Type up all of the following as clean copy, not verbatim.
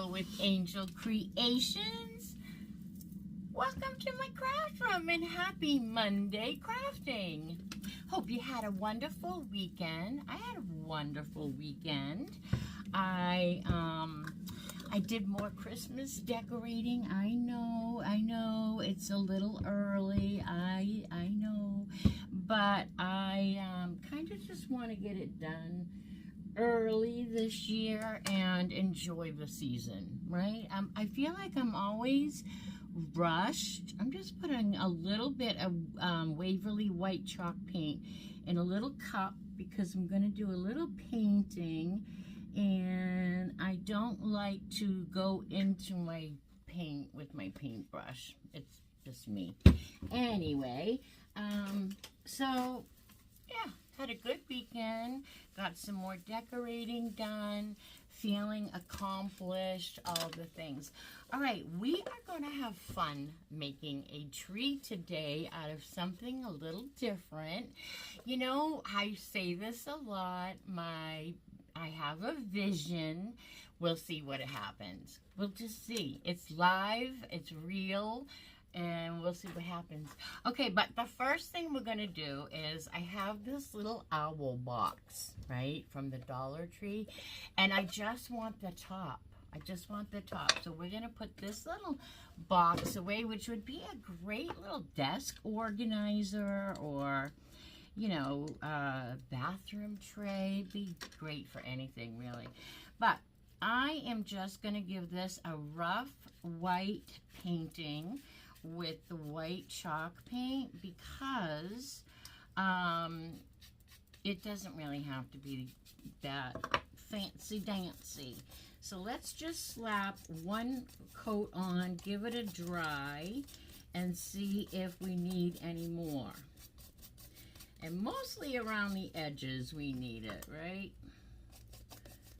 Angel with Angel Creations. Welcome to my craft room and happy Monday crafting. Hope you had a wonderful weekend. I had a wonderful weekend. I did more Christmas decorating. I know it's a little early. I know, but I kind of just want to get it done early this year and enjoy the season, right? I feel like I'm always rushed. I'm just putting a little bit of Waverly white chalk paint in a little cup because I'm going to do a little painting, and I don't like to go into my paint with my paintbrush. It's just me. Anyway, so yeah, had a good weekend, got some more decorating done, feeling accomplished, all the things. All right, we are going to have fun making a tree today out of something a little different. You know, I say this a lot, I have a vision. We'll see what happens. We'll just see. It's live, it's real, and we'll see what happens. Okay, but the first thing we're going to do is I have this little owl box, right, from the Dollar Tree, and I just want the top. I just want the top. So we're going to put this little box away, which would be a great little desk organizer or, you know, bathroom tray. Be great for anything, really. But I am just going to give this a rough white painting with the white chalk paint because it doesn't really have to be that fancy dancy. So let's just slap one coat on, give it a dry, and see if we need any more. And mostly around the edges we need it, right?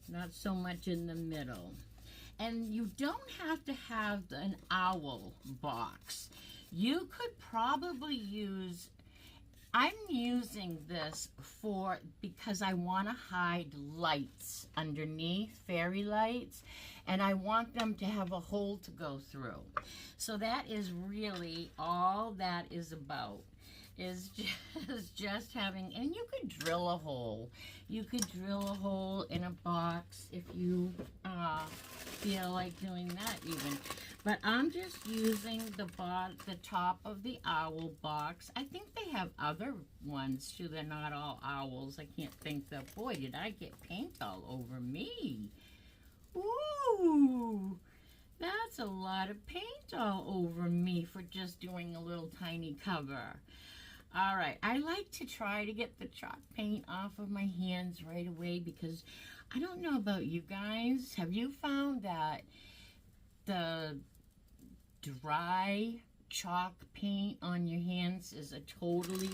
Not so much in the middle. And you don't have to have an owl box. You could probably use, I'm using this because I want to hide lights underneath, fairy lights, and I want them to have a hole to go through. So that is really all that is about. Is just having, and you could drill a hole. You could drill a hole in a box if you feel like doing that even. But I'm just using the top of the owl box. I think they have other ones too. They're not all owls. I can't think that. Boy, did I get paint all over me. Ooh, that's a lot of paint all over me for just doing a little tiny cover. All right, I like to try to get the chalk paint off of my hands right away because I don't know about you guys. Have you found that the dry chalk paint on your hands is a totally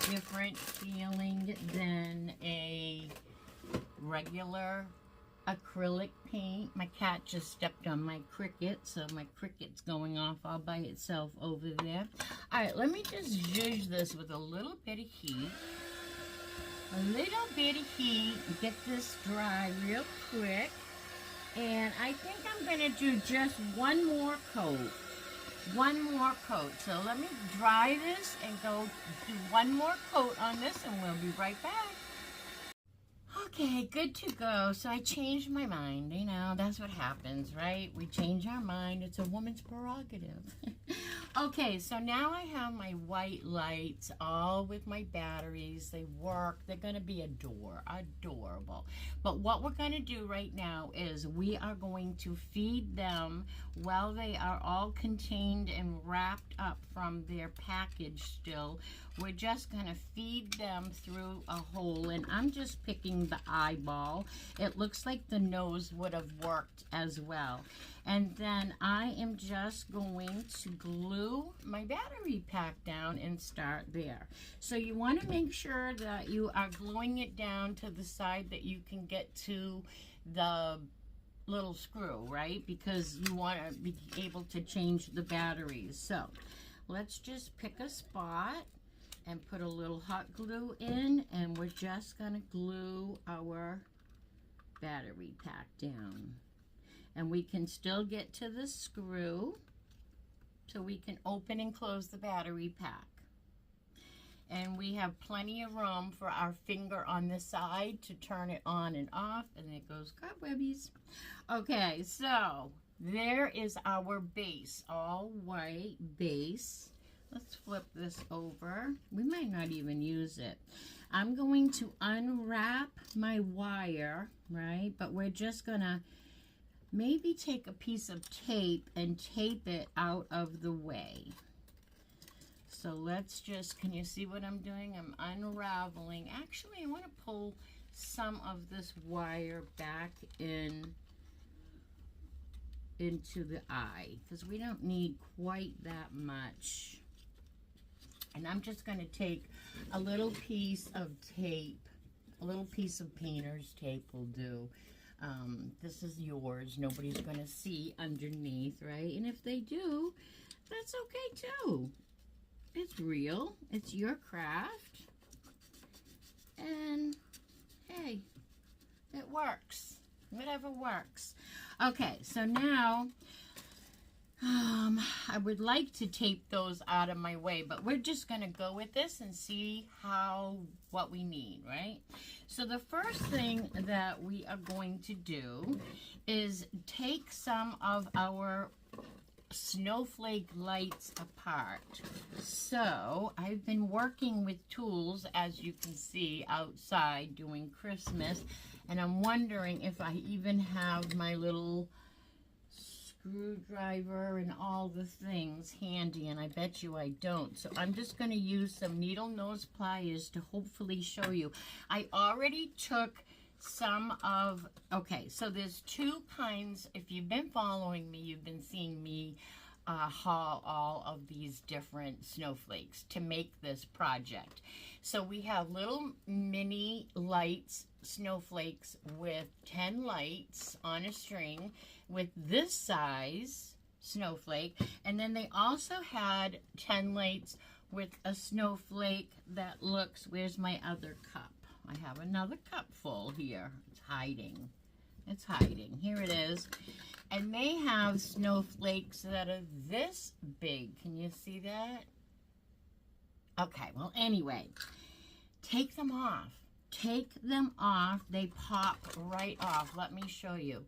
different feeling than a regular acrylic paint? My cat just stepped on my cricket, so my cricket's going off all by itself over there. All right, let me just zhuzh this with a little bit of heat. A little bit of heat, get this dry real quick. And I think I'm going to do just one more coat. One more coat. So let me dry this and go do one more coat on this, and we'll be right back. Okay, good to go. So I changed my mind. You know, that's what happens, right? We change our mind. It's a woman's prerogative. Okay, so now I have my white lights all with my batteries. They work. They're going to be adorable. But what we're going to do right now is we are going to feed them while they are all contained and wrapped up from their package still. We're just going to feed them through a hole, and I'm just picking the eyeball. It looks like the nose would have worked as well. And then I am just going to glue my battery pack down and start there. So you want to make sure that you are gluing it down to the side that you can get to the little screw, right? Because you want to be able to change the batteries. So let's just pick a spot and put a little hot glue in, and we're just going to glue our battery pack down. And we can still get to the screw so we can open and close the battery pack. And we have plenty of room for our finger on the side to turn it on and off, and it goes cobwebbies. Okay, so there is our base, all white base. Let's flip this over. We might not even use it. I'm going to unwrap my wire, right? But we're just gonna maybe take a piece of tape and tape it out of the way. So let's just, can you see what I'm doing? I'm unraveling. Actually, I want to pull some of this wire back into the eye because we don't need quite that much. And I'm just going to take a little piece of tape, a little piece of painter's tape will do. This is yours. Nobody's going to see underneath, right? And if they do, that's okay too. It's real. It's your craft. And hey, it works. Whatever works. Okay, so now I would like to tape those out of my way, but we're just going to go with this and see what we need, right? So the first thing that we are going to do is take some of our snowflake lights apart. So I've been working with tools, as you can see, outside doing Christmas, and I'm wondering if I even have my little screwdriver and all the things handy, and I bet you I don't. So I'm just going to use some needle nose pliers to hopefully show you. I already took some of, okay, so there's two kinds. If you've been following me, you've been seeing me haul all of these different snowflakes to make this project. So we have little mini lights, snowflakes with 10 lights on a string with this size snowflake, and then they also had 10 lights with a snowflake that looks, where's my other cup? I have another cup full here. It's hiding. It's hiding. Here it is. And they have snowflakes that are this big. Can you see that? Okay, well, anyway, take them off. Take them off. They pop right off. Let me show you.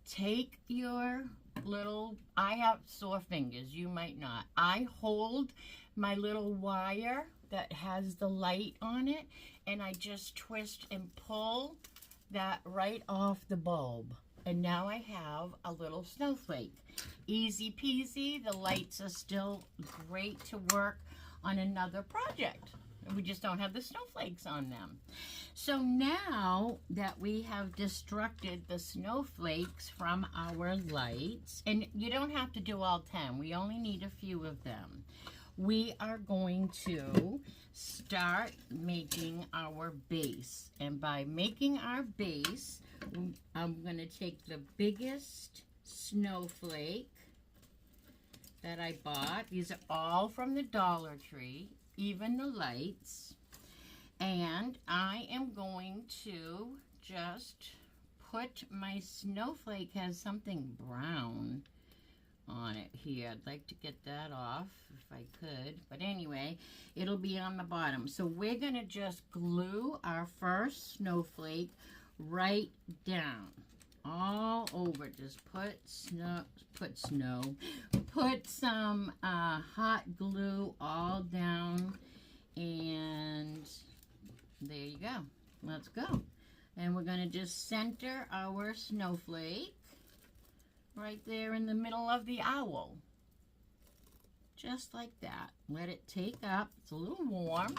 Take your little, I have sore fingers. You might not. I hold my little wire that has the light on it, and I just twist and pull that right off the bulb. And now I have a little snowflake. Easy peasy. The lights are still great to work on another project. We just don't have the snowflakes on them. So now that we have destructed the snowflakes from our lights, and you don't have to do all 10, we only need a few of them. We are going to start making our base. And by making our base, I'm going to take the biggest snowflake that I bought. These are all from the Dollar Tree, even the lights. And I am going to just put my snowflake, has something brown on it here. I'd like to get that off if I could, but anyway, it'll be on the bottom. So we're gonna just glue our first snowflake right down all over. Just put some hot glue all down, and there you go. Let's go. And we're gonna just center our snowflake right there in the middle of the owl. Just like that. Let it take up. It's a little warm,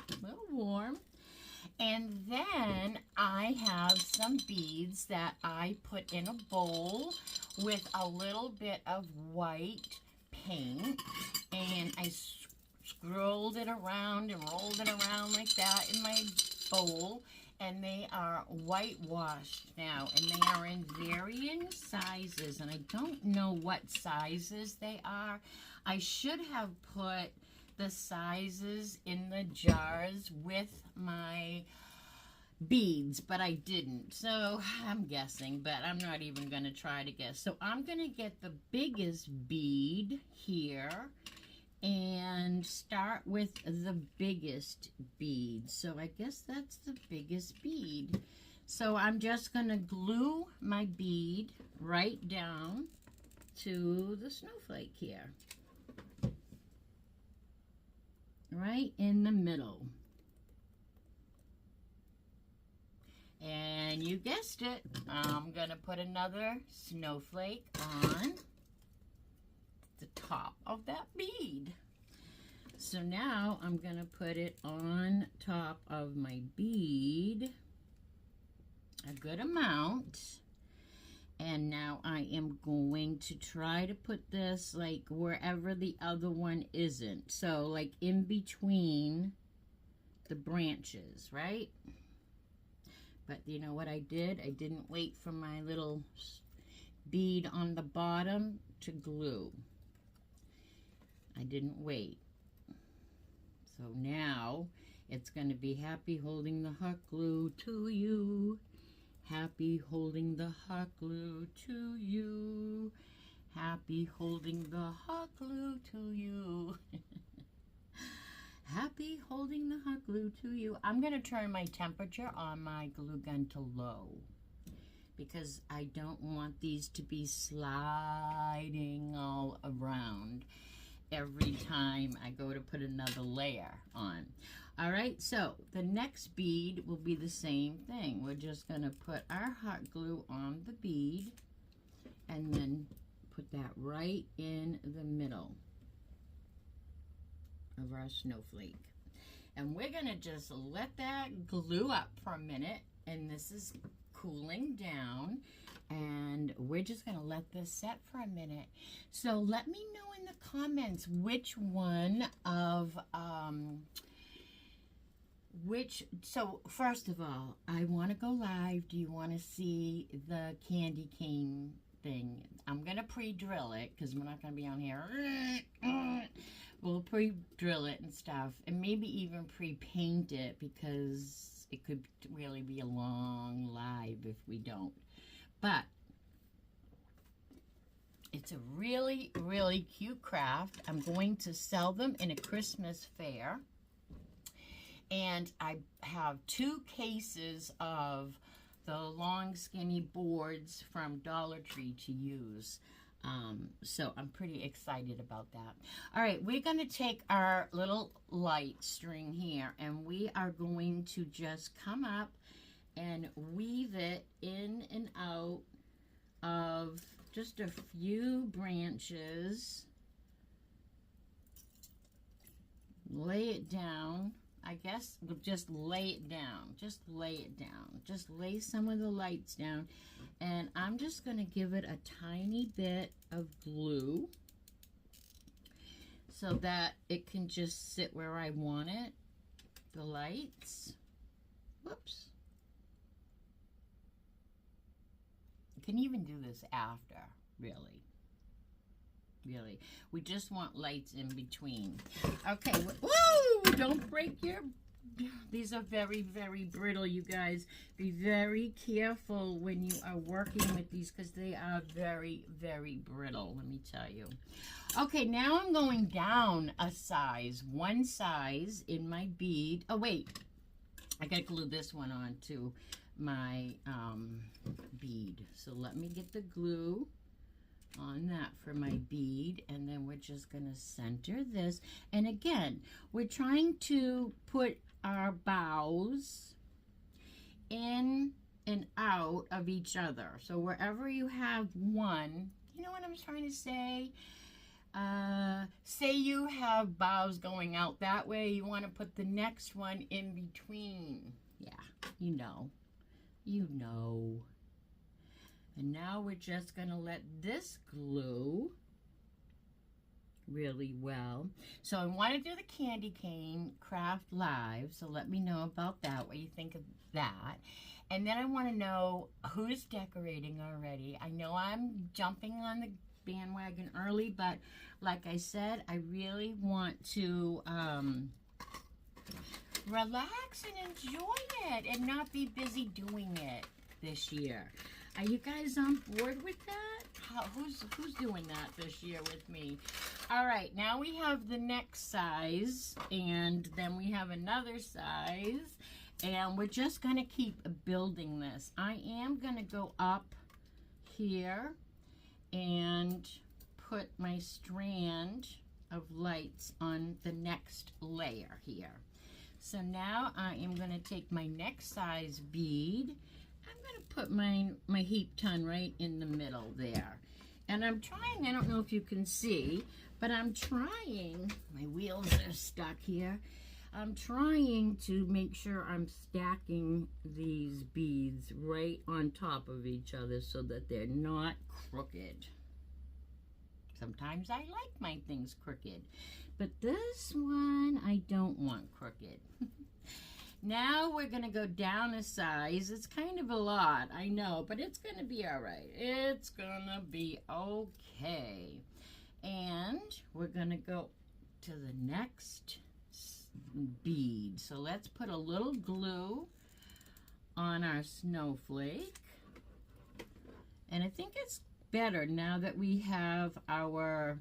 And then I have some beads that I put in a bowl with a little bit of white paint. And I scrolled it around and rolled it around like that in my bowl. And they are whitewashed now, and they are in varying sizes, and I don't know what sizes they are. I should have put the sizes in the jars with my beads, but I didn't. So I'm guessing, but I'm not even going to try to guess. So I'm going to get the biggest bead here and start with the biggest bead. So I guess that's the biggest bead. So I'm just going to glue my bead right down to the snowflake here. Right in the middle. And you guessed it, I'm going to put another snowflake on the top of that bead. So now I'm going to put it on top of my bead, a good amount. And now I am going to try to put this like wherever the other one isn't. So like in between the branches, right? But you know what I did? I didn't wait for my little bead on the bottom to glue. I didn't wait. So now it's going to be happy holding the hot glue to you. Happy holding the hot glue to you. Happy holding the hot glue to you. Happy holding the hot glue to you. I'm going to turn my temperature on my glue gun to low because I don't want these to be sliding all around every time I go to put another layer on. All right, so the next bead will be the same thing. We're just going to put our hot glue on the bead and then put that right in the middle of our snowflake. And we're going to just let that glue up for a minute, and this is cooling down, and we're just going to let this set for a minute. So let me know in the comments which one of so first of all, I want to go live. Do you want to see the candy cane thing? I'm going to pre-drill it because we're not going to be on here. We'll pre-drill it and stuff, and maybe even pre-paint it because it could really be a long live if we don't. But it's a really, really cute craft. I'm going to sell them in a Christmas fair. And I have 2 cases of the long skinny boards from Dollar Tree to use. So I'm pretty excited about that. All right, we're going to take our little light string here, and we are going to just come up and weave it in and out of just a few branches. Lay it down. I guess we'll just lay it down. Just lay it down. Just lay some of the lights down. And I'm just going to give it a tiny bit of glue so that it can just sit where I want it. The lights. Whoops. You can even do this after, really. Really. We just want lights in between. Okay. Woo! Don't break your... These are very, very brittle, you guys. Be very careful when you are working with these because they are very, very brittle, let me tell you. Okay, now I'm going down a size, 1 size in my bead. Oh, wait. I got to glue this one on to my bead. So let me get the glue on that for my bead, and then we're just going to center this. And again, we're trying to put our bows in and out of each other. So wherever you have one, you know what I'm trying to say? Say you have bows going out that way, you want to put the next one in between. Yeah, you know. You know. And now we're just going to let this glue really well. So I want to do the candy cane craft live, so let me know about that, what you think of that. And then I want to know who's decorating already. I know I'm jumping on the bandwagon early, but like I said, I really want to relax and enjoy it and not be busy doing it this year. Are you guys on board with that? Who's doing that this year with me? All right, now we have the next size, and then we have another size, and we're just going to keep building this. I am going to go up here and put my strand of lights on the next layer here. So now I am going to take my next size bead. I'm going to put my heap ton right in the middle there. And I'm trying, I don't know if you can see, but I'm trying, my wheels are stuck here. I'm trying to make sure I'm stacking these beads right on top of each other so that they're not crooked. Sometimes I like my things crooked, but this one I don't want crooked. Now we're going to go down a size. It's kind of a lot, I know, but it's going to be all right. It's going to be okay. And we're going to go to the next bead. So let's put a little glue on our snowflake. And I think it's better now that we have our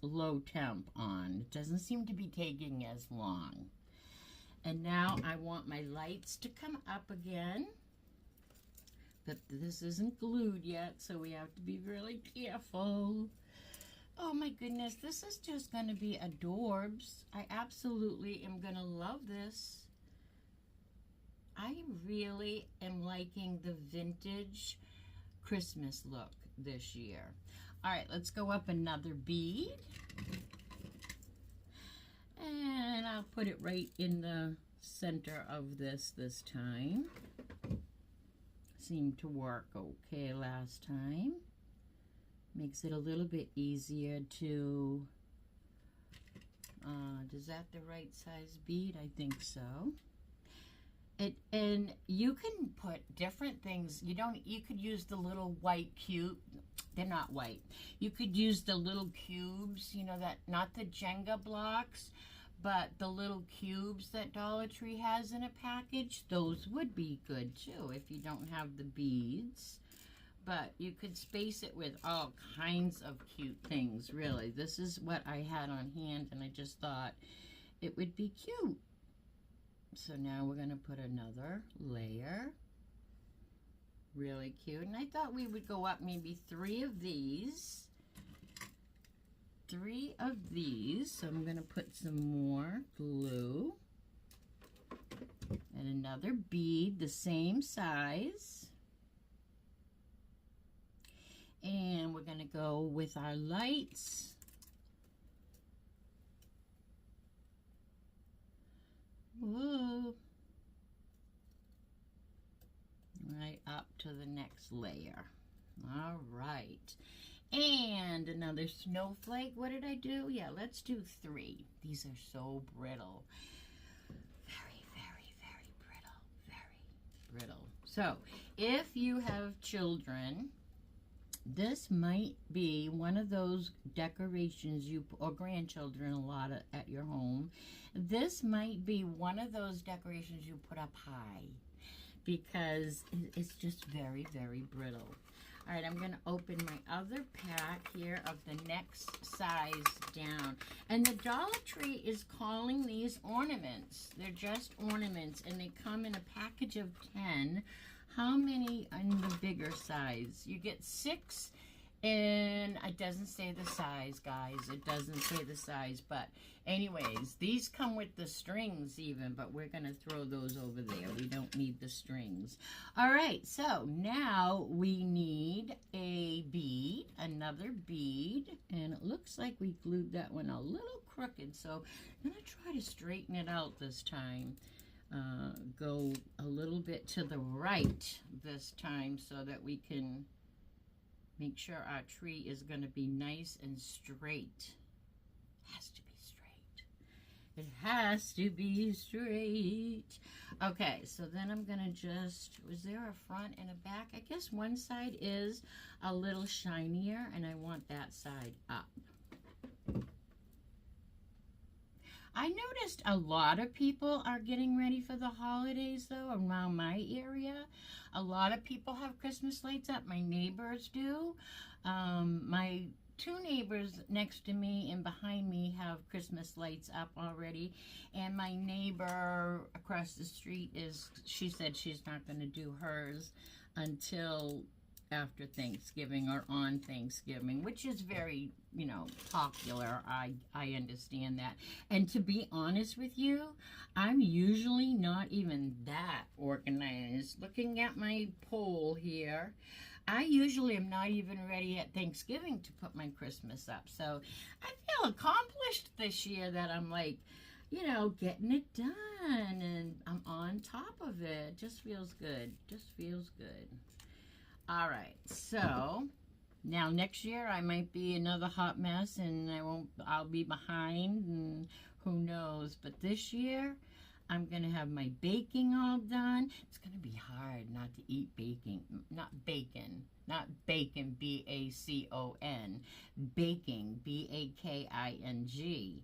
low temp on. It doesn't seem to be taking as long. And now I want my lights to come up again. But this isn't glued yet, so we have to be really careful. Oh my goodness, this is just going to be adorbs. I absolutely am going to love this. I really am liking the vintage Christmas look this year. All right, let's go up another bead. And I'll put it right in the center of this time. Seemed to work okay last time. Makes it a little bit easier to, is that the right size bead? I think so. And you can put different things. You could use the little white cube. They're not white. You could use the little cubes, you know, that, not the Jenga blocks, but the little cubes that Dollar Tree has in a package. Those would be good too if you don't have the beads. But you could space it with all kinds of cute things, really. This is what I had on hand, and I just thought it would be cute. So now we're going to put another layer. Really cute. And I thought we would go up maybe 3 of these. 3 of these. So I'm going to put some more glue. And another bead the same size. And we're going to go with our lights. Whoa. Right up to the next layer. All right. And another snowflake. What did I do? Yeah, let's do 3. These are so brittle. Very, very, very brittle. Very brittle. So, if you have children, this might be one of those decorations or grandchildren a lot at your home. This might be one of those decorations you put up high because it's just very, very brittle. All right, I'm going to open my other pack here of the next size down. And the Dollar Tree is calling these ornaments. They're just ornaments, and they come in a package of 10. How many in the bigger size? You get 6, and it doesn't say the size, guys. It doesn't say the size, but anyways, these come with the strings even, but we're going to throw those over there. We don't need the strings. All right, so now we need a bead, another bead, and it looks like we glued that one a little crooked, so I'm going to try to straighten it out this time. Go a little bit to the right this time so that we can make sure our tree is going to be nice and straight. Has to be straight. It has to be straight. Okay, so then I'm going to just, was there a front and a back? I guess one side is a little shinier, and I want that side up. I noticed a lot of people are getting ready for the holidays, though, around my area. A lot of people have Christmas lights up. My neighbors do. My two neighbors next to me and behind me have Christmas lights up already. And my neighbor across the street she said she's not going to do hers until after Thanksgiving or on Thanksgiving, which is very, popular. I understand that. And to be honest with you, I'm usually not even that organized. Looking at my poll here, I usually am not even ready at Thanksgiving to put my Christmas up. So I feel accomplished this year that I'm like, getting it done and I'm on top of it. Just feels good. Just feels good. All right, so now next year I might be another hot mess and I'll be behind and who knows. But this year I'm going to have my baking all done. It's going to be hard not to eat not bacon, B-A-C-O-N, baking, B-A-K-I-N-G.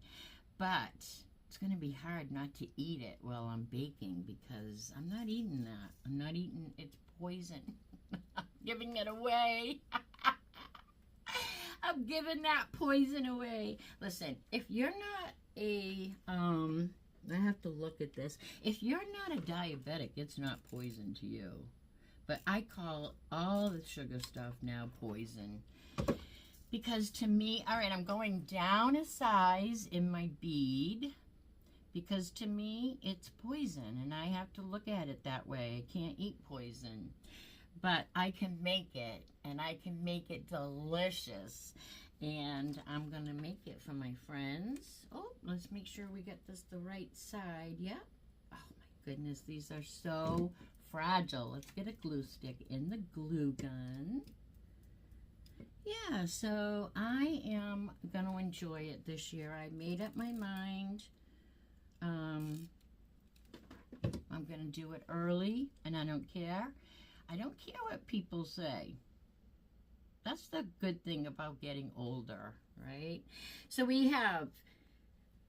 But it's going to be hard not to eat it while I'm baking because I'm not eating that. I'm not eating, it's poison. I'm giving it away. I'm giving that poison away. Listen, if you're not I have to look at this. If you're not a diabetic, it's not poison to you. But I call all the sugar stuff now poison. Because to me, all right, I'm going down a size in my bead. Because to me, it's poison. And I have to look at it that way. I can't eat poison. But I can make it. And I can make it delicious. And I'm going to make it for my friends. Oh, let's make sure we get this the right side. Yep. Oh, my goodness. These are so fragile. Let's get a glue stick in the glue gun. Yeah, so I am going to enjoy it this year. I made up my mind. I'm going to do it early, and I don't care. I don't care what people say. That's the good thing about getting older, right? So we have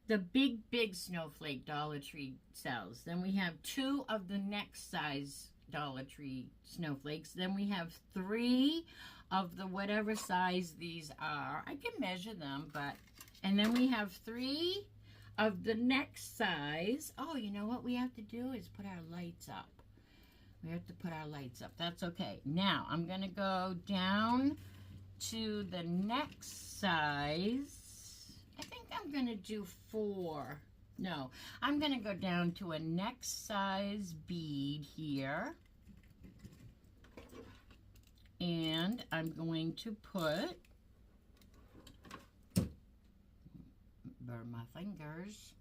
the big snowflake Dollar Tree sells. Then we have 2 of the next size Dollar Tree snowflakes. Then we have 3 of the whatever size these are. I can measure them, and then we have 3 of the next size. Oh, you know what we have to do is put our lights up. We have to put our lights up. That's okay. Now, I'm going to go down to the next size. I think I'm going to do 4. No, I'm going to go down to a next size bead here. And I'm going to put, burn my fingers,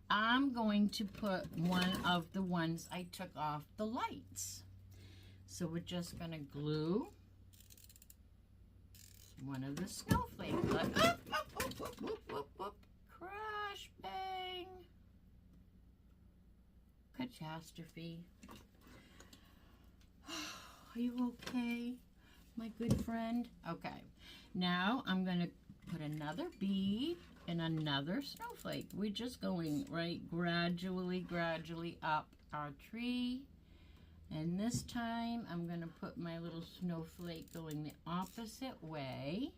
I'm going to put one of the ones I took off the lights. So we're just going to glue one of the snowflake lights. Crash, bang. Catastrophe. Are you okay, my good friend? Okay. Now I'm going to put another bead and another snowflake. We're just going gradually up our tree. And this time I'm going to put my little snowflake going the opposite way.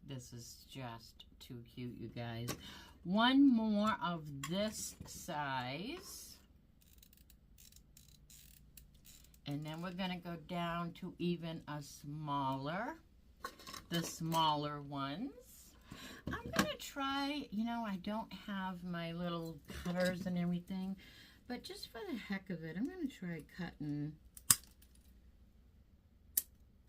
This is just too cute, you guys. One more of this size. And then we're going to go down to even a smaller, the smaller ones. I'm going to try, I don't have my little cutters and everything, but just for the heck of it, I'm going to try cutting.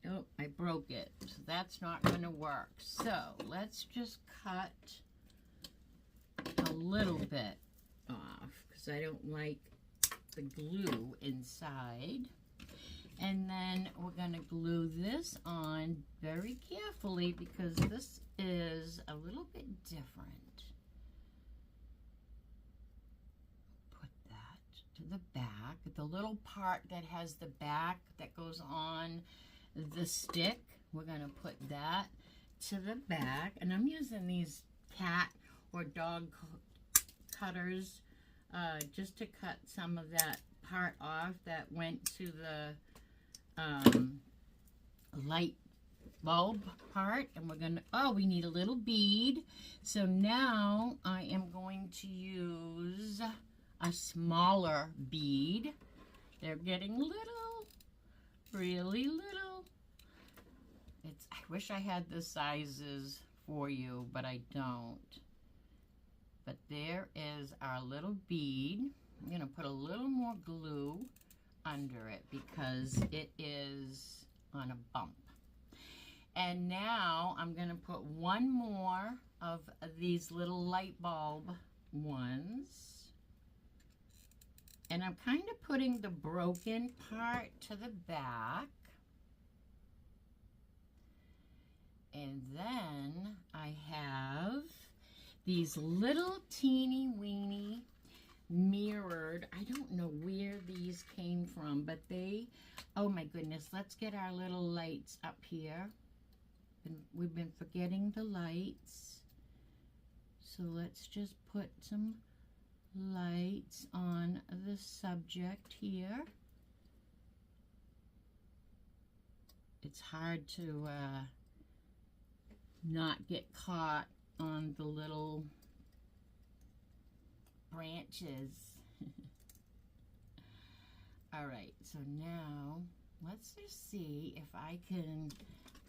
Oh, I broke it, so that's not going to work. So let's just cut a little bit off because I don't like the glue inside. And then we're going to glue this on very carefully because this is a little bit different. Put that to the back. The little part that has the back that goes on the stick, we're going to put that to the back, and I'm using these cat or dog cutters just to cut some of that part off that went to the light bulb part. And we're gonna, oh, we need a little bead. So now I am going to use a smaller bead. They're getting little, really little. I wish I had the sizes for you, but I don't. But there is our little bead. I'm gonna put a little more glue under it because it is on a bump. And now I'm gonna put one more of these little light bulb ones. And I'm kind of putting the broken part to the back. And then I have these little teeny weeny mirrored, I don't know where these came from, but they, oh my goodness, let's get our little lights up here. And we've been forgetting the lights. So let's just put some lights on the subject here. It's hard to not get caught on the little branches. All right, so now let's just see if I can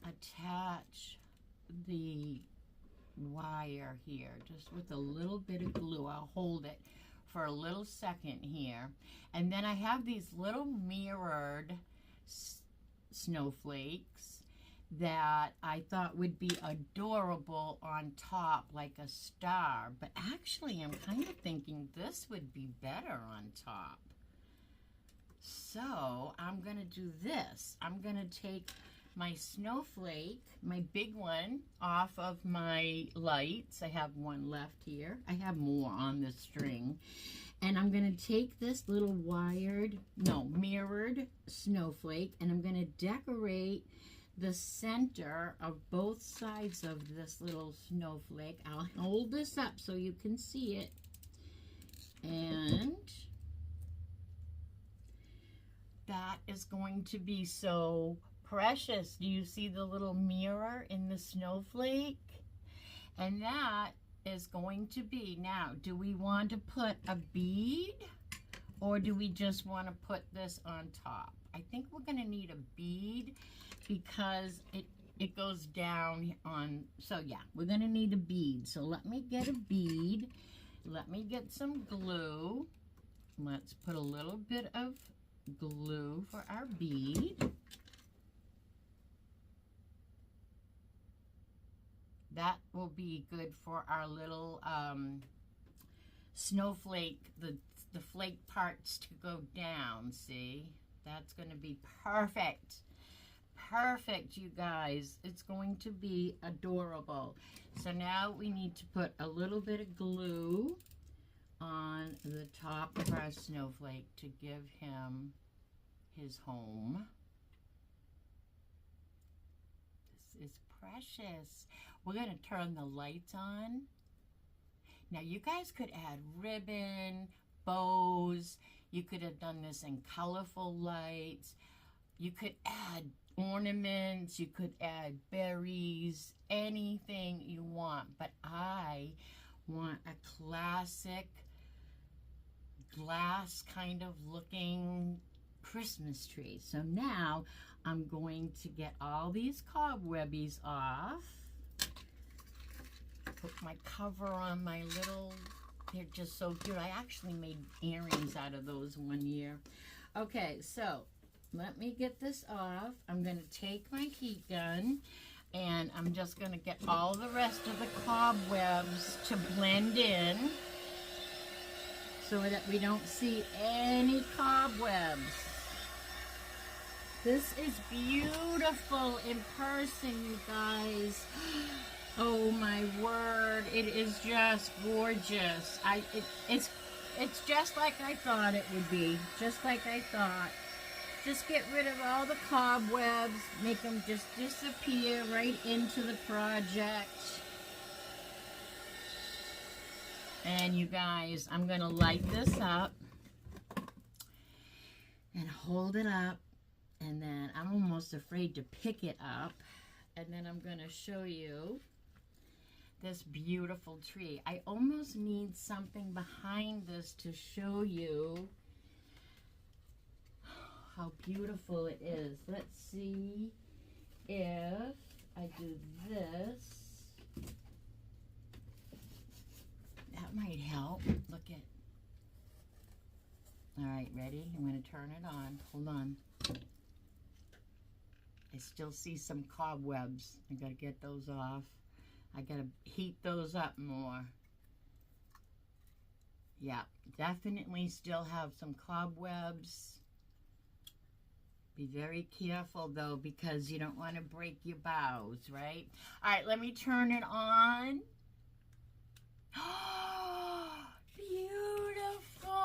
attach the wire here just with a little bit of glue. I'll hold it for a little second here. And then I have these little mirrored snowflakes that I thought would be adorable on top like a star, but actually I'm kind of thinking this would be better on top. So I'm gonna do this. I'm gonna take my snowflake, my big one, off of my lights. I have one left here. I have more on this string. And I'm gonna take this little mirrored snowflake, and I'm gonna decorate the center of both sides of this little snowflake. I'll hold this up so you can see it. And that is going to be so precious. Do you see the little mirror in the snowflake? And that is going to be, now, do we want to put a bead or do we just want to put this on top? I think we're going to need a bead because it goes down on, so yeah, we're going to need a bead. So let me get a bead. Let me get some glue. Let's put a little bit of glue for our bead. That will be good for our little snowflake, the flake parts to go down, see? That's going to be perfect. Perfect, you guys. It's going to be adorable. So now we need to put a little bit of glue on the top of our snowflake to give him his home. This is precious. We're going to turn the lights on. Now you guys could add ribbon, bows. You could have done this in colorful lights. You could add ornaments. You could add berries, anything you want. But I want a classic glass kind of looking Christmas tree. So now I'm going to get all these cobwebbies off. Put my cover on my little, they're just so cute. I actually made earrings out of those one year. Okay, so let me get this off. I'm going to take my heat gun and I'm just going to get all the rest of the cobwebs to blend in so that we don't see any cobwebs. This is beautiful in person, you guys. Oh my word, it is just gorgeous. It's just like I thought it would be, just like I thought. Just get rid of all the cobwebs, make them just disappear right into the project. And you guys, I'm gonna light this up and hold it up, and then I'm almost afraid to pick it up, and then I'm gonna show you this beautiful tree. I almost need something behind this to show you how beautiful it is. Let's see if I do this. That might help. Look at. All right, ready? I'm going to turn it on. Hold on. I still see some cobwebs. I got to get those off. I got to heat those up more. Yeah, definitely still have some cobwebs. Be very careful though, because you don't want to break your boughs, right? All right, let me turn it on. Oh, beautiful.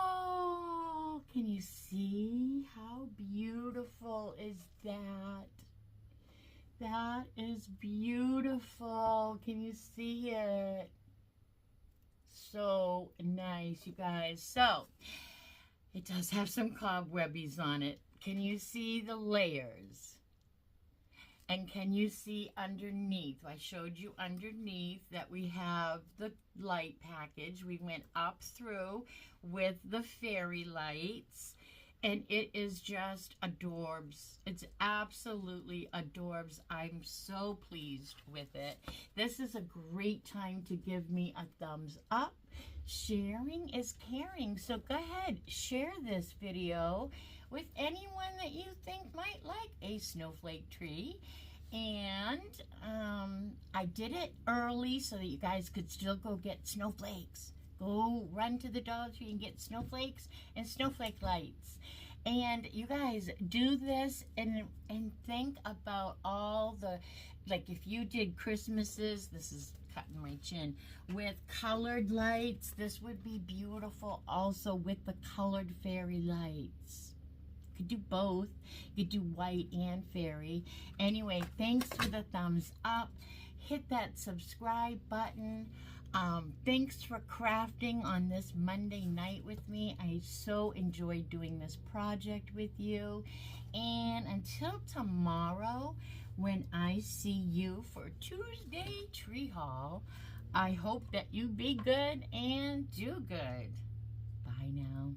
Can you see how beautiful is that? That is beautiful. Can you see it? So nice, you guys. So it does have some cobwebbies on it. Can you see the layers? And can you see underneath? I showed you underneath that we have the light package. We went up through with the fairy lights, and it is just adorbs. It's absolutely adorbs. I'm so pleased with it. This is a great time to give me a thumbs up. Sharing is caring, so go ahead, share this video with anyone that you think might like a snowflake tree. And I did it early so that you guys could still go get snowflakes. Go run to the Dollar Tree and get snowflakes and snowflake lights. And you guys do this and think about all the, like if you did Christmases, this is cutting my chin, with colored lights, this would be beautiful also with the colored fairy lights. You could do both. You could do white and fairy. Anyway, thanks for the thumbs up. Hit that subscribe button. Thanks for crafting on this Monday night with me. I so enjoyed doing this project with you. And until tomorrow, when I see you for Tuesday Tree Haul, I hope that you be good and do good. Bye now.